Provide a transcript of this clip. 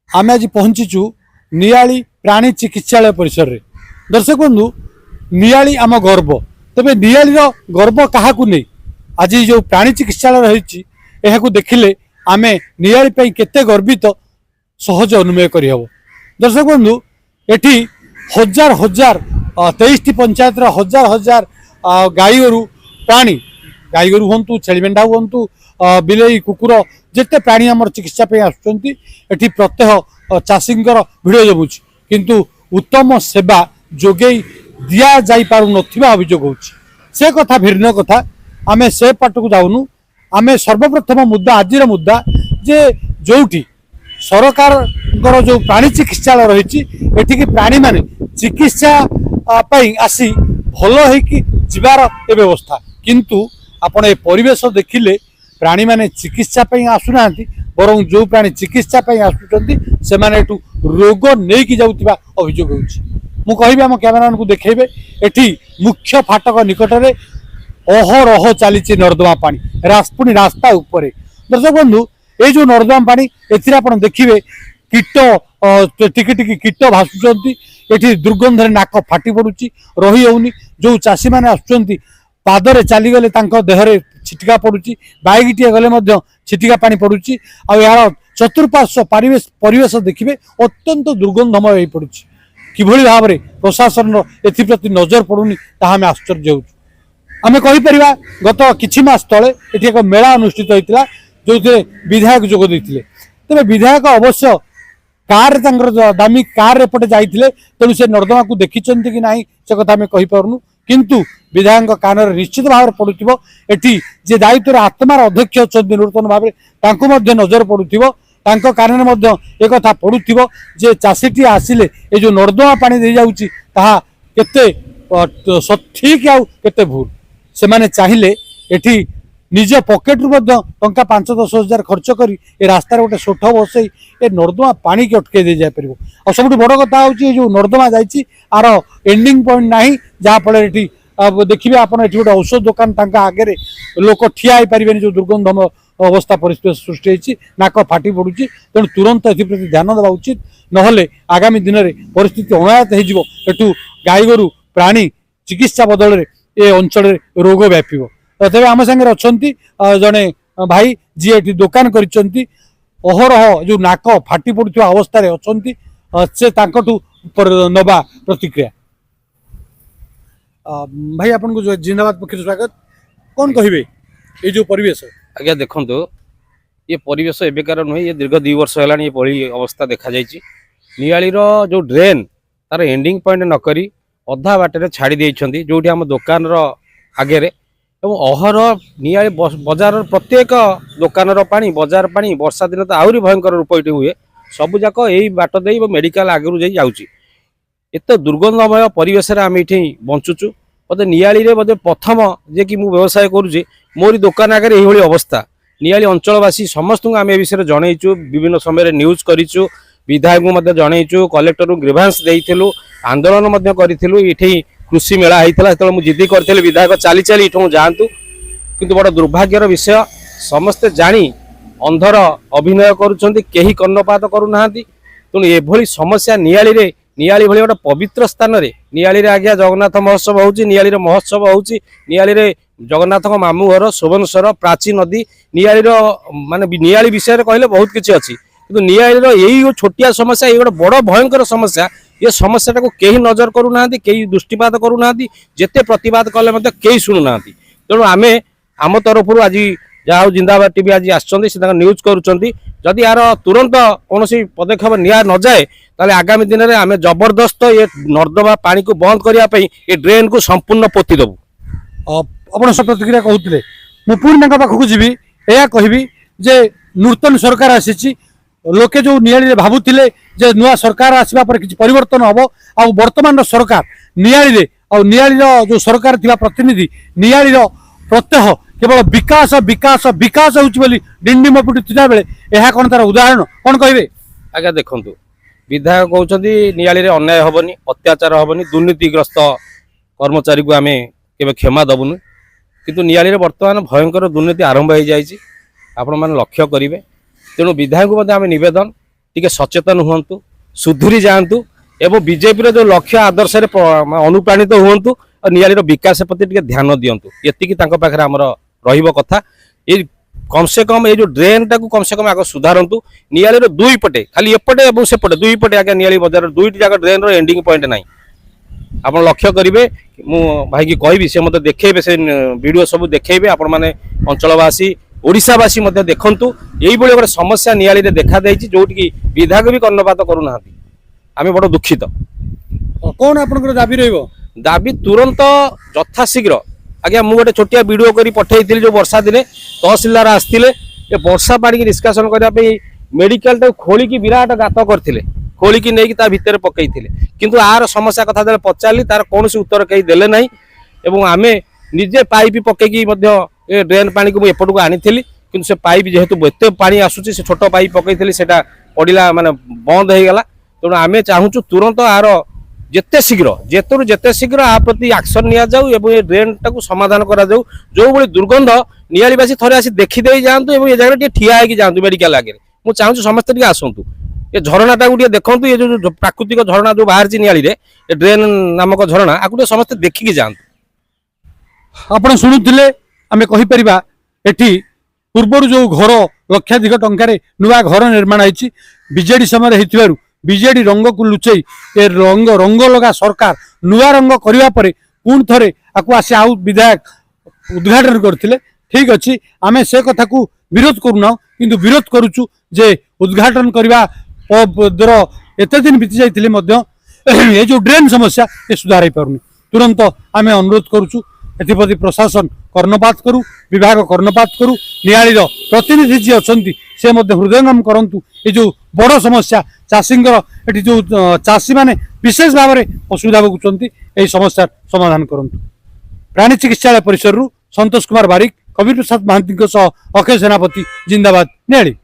आम आज पहुंचीचु नियाली प्राणी चिकित्सालय परिसर में। दर्शक बंधु नियाली आम गर्व तेज नियाली गर्व क्या नहीं आज जो प्राणी चिकित्सालय रही देखिले आम नियाली केते गर्वित सहज अनुमेय करहब। दर्शक बंधु एठी हजार हजार 23 पंचायत हजार हजार गाई गोरु प्राणी गाई गोरु हूँ छेली मेढ़ा हूँ बिलई कुकुर जिते प्राणी आम चिकित्सा आसुँच प्रत्येक चाषी भिड़ जमुच किंतु उत्तम सेवा जोगे दि जा पार अभियोग हो कथा भिन्न कथा आम से पाट को जाऊनु। आम सर्वप्रथम मुद्दा आज मुद्दा जे जोटी सरकार जो प्राणी चिकित्सालय रही प्राणी माने चिकित्सा आसी भल होबार व्यवस्था किंतु आपण ए परिवेश देखिले प्राणी माने चिकित्सा आसुना बरं जो प्राणी चिकित्सा आसुँच से रोग नहीं जाऊा अभियोग हो कहि आम कैमरामैन को देखेबे एठी मुख्य फाटक निकट में अहरह चली नर्दमा पानी पुणी रास्ता उपरे। दर्शक बंधु ये जो नर्दमा पानी ए देखिए कीट टिकी टिकी कीट भासुंट ये दुर्गंध नाक फाटी पड़ुची रही होनी जो चाषी मैंने आसुँच पादरे चलीगले देहरे छिटिका पड़ुची बाइकटे गले छिटिका पानी पड़ुची यार चतुर्पार्श्व परिवेश देखिए अत्यंत दुर्गंधमय हो पड़ुची किभली भाव में प्रशासन एप्रति नजर पड़ुनी ताहा आम आश्चर्य हो। आम कहीपर गत किछि मास तले एठी एक मेला अनुष्ठित होता जो विधायक जोग देते तेज विधायक अवश्य कार दामी कार एपटे जाते तेणु से नर्दमा को देखी कि ना से कथा आम कहीपरनु किंतु विधायक कान निश्चित भाव में पड़ुव एटी जे दायित्व आत्मार अध्यक्ष अच्छा नूतन भाव में नजर पड़ुव कान में एक कथा पड़ुव जे चाषीटी आसिले ये जो नर्दमा पानी दे जाऊँगी ठीक आउ केते भूल से माने चाहिए एठी निज पॉकेट रू टंका 5-10 हजार खर्च कर रास्ता गोटे सोठ बसई ए नर्दमा पानी की अटके दे जापर और सब बड़ कथा हूँ जो नर्दमा जाइए आर एंडिंग पॉइंट ना जहाँफल देखिए आपड़ ये गोटे औषध दुकान आगे लोक ठिया हो पारे जो दुर्गंधम अवस्था परिस्थिति सृष्टि होती नाक फाटी पड़ुची तेणु तुरंत एप्रति ध्यान देवा उचित नहले आगामी दिन में परिस्थिति अनायत हो गाई गोरु प्राणी चिकित्सा बदल में ये अंचल रोग व्यापीब। तथे आम सागर अच्छा जड़े भाई जी ये दुकान करहरह जो नाक फाटी पड़ुवा अवस्था अच्छा से नवा प्रतिक्रिया भाई आपन को जिंदाबाद पक्ष स्वागत कौन कहे ये जो परिवेश आज्ञा देखो ये परिवेश एबेकार नुहे ये दीर्घ 2 वर्ष है ये पड़ी अवस्था देखा नियाली जो ड्रेन तार एंडिंग पॉइंट नक अधा बाटर छाड़ी देइछंती जो आम दुकान आगे अहर नियाली बजार प्रत्येक दुकान पानी बजार पानी वर्षा दिन तो आहरी भयंकर रूप ये हुए सबूक यही बाट दे मेडिकल आगे जाऊँगी एत दुर्गंधमय परिवेश आम ये बंचुचु मत नियाली मत प्रथम जे कि व्यवसाय करुँचे मोरी दुकान आगे यही अवस्था नियाली अंचलवासी समस्त आम ए विषय जनईचु विभिन्न समय न्यूज करूँ विधायक जनईचु कलेक्टर ग्रीभांस देइथिलु आंदोलन करूँ ये कृषि मेला होता है मुझे जिद्दी करी विधायक चली चली इठू जातु किंतु बड़ा दुर्भाग्यर विषय समस्ते जानी अंधर अभिनय कहीं कर्णपात करूना तेणु एभली समस्या नियाली भली गोटे पवित्र स्थान में नियाली आज्ञा जगन्नाथ महोत्सव होउची नियाली महोत्सव होउची नियाली जगन्नाथ मामू घर शोभनेश्वर प्राची नदी नियाली माने नियाली विषय कहले बहुत किसी अच्छी किंतु नियाली यही छोटिया समस्या ये गोटे बड़ भयंकर समस्या ये समस्या को कहीं नजर करूना कहीं दृष्टिपात करूना जिते प्रतिवाद कले कहीं शुणुना तेणु आम आम तरफ आज जहाँ जिंदाबाद टीवी आज आसुँच न्यूज करुँच यार तुरंत कौन पदक्षेप निया न जाए ताले आगामी दिन में आम जबरदस्त ये नर्दमा पानी को बंद करने ये ड्रेन को संपूर्ण पोती देबू। आप सब प्रतिक्रिया कहते मुझे पाखक जी यह कहि जे नूतन सरकार आसी लोके जो नियाली भावुले जे नुआ सरकार आसवा पर किसी परिवर्तन हम आ वर्तमान सरकार नियाली जो सरकार थिबा प्रतिनिधि नियाली प्रत्यह केवल विकास विकास विकास होची डिंडी मपुटी थिला बेले यह कौन तार उदाहरण कौन कहे आज्ञा देखु विधायक कहते नियाली अन्याय हेनी अत्याचार हेनी दुर्नीतिग्रस्त कर्मचारी को आम के क्षमा दबुनु किंतु नियाली बर्तमान भयंकर दुर्नीति आरंभ हो जाए आपण मैंने लक्ष्य करेंगे तेणु विधायक आम नवेदन टिके सचेतन हुअन्तु सुधुरी जाआन्तु एवं बीजेपी रो जो लक्ष्य आदर्श रे अनुप्राणित हुअन्तु और नियाली रो विकास प्रति टिके ध्यान दियन्तु एतिकी तांको पाखरे हमर रहिबो कथा ए कम से कम ये जो ड्रेन टाक कम से कम आग सुधारतु नियाली रो दुई पटे खाली एपटे और सेपटे दुई पटे आगे नियाली बजार दुईटी जगह ड्रेन रो एंडिंग पॉइंट नाही आपण लक्ष्य करिवे मु भाई की कहबी से मते देखेबे से वीडियो सब देखेबे आपण माने अंचलवासी ओडिशावासी मते देखंतु एई बळे गोटे समस्या नियाली रे देखा देछि जोटी की विधायक भी कर्णपात करू नाहंती आमे बड़ दुखित कौन आपनकर दाबी रहइबो दाबी तुरंत यथाशीघ्र आज्ञा मु गोटे छोटिया वीडियो करी पठेइथिली जो वर्षा दिने तहसीलदार आस्थिले ए वर्षा पानी की निष्कासन करिया पे मेडिकल टा खोली की विराट गात करथिले खोली की नेकी ता भितर पकईथिले किंतु आर समस्या कथा जब पचारली तार कौन उत्तर कहीं देले नहीं एवं आमे निजे पाइप पकईकी मध्य ए ड्रेन पानी को एपट को आनीथिली किंतु से पाइप जेहेतु एते पानी आसुची से छोट पाइप पकईथिली सेटा पड़िला माने बंद हो गला तेणु आमे चाहूचु तुरंत आर जेते शीघ्र आ प्रति एक्शन निया जाऊ एवं ए ड्रेन टाकू समाधान करा जाऊ जो बड़ी दुर्गंध नियालीवासी थरे आसी देखी दे जांतु एवं ए जगह ठिया होगी जांतु मेडिकल आगे मु चाहूचु समस्त टिके आसंतु ये झरणा टाकू टिके देखंतु ये जो प्राकृतिक झरणा जो बाहर नियाली रे ए ड्रेन नामक झरणा आकु समस्त देखिकी जांतु आपण शुणुथिले आमे कहि परिबा एठी पूर्वरु जो घर लक्षाधिक टंकार नुआ घर निर्माण होईची बीजेडी समय हेतिबारु बीजेडी रंग को लुचई ए रंग लगा सरकार नुआ रंग करने पर पुणी थे आपको आसी आउ विधायक उद्घाटन करथिले ठीक अच्छी आमे से कथा को विरोध करूना किंतु विरोध करूचु जे उद्घाटन करवा दर एते दिन बीती जाइथिले मध्य ए जो ड्रेन समस्या ए सुधार हो पारुनी तुरंत आमे अनुरोध करूचु एथिप्रति प्रशासन कर्णपात करू विभाग कर्णपात करू नियाली प्रतिनिधि जी अछंती से मध्य हृदयंगम करंतु ए जो बड़ समस्या चाषींकर एटी जो चाषी माने विशेष भाव में असुविधा भोगुंट यही समस्या समाधान करंतु प्राणी चिकित्सालय परिसर संतोष कुमार बारिक कबीर प्रसाद महांती अक्षय सेनापति जिंदाबाद नियाली।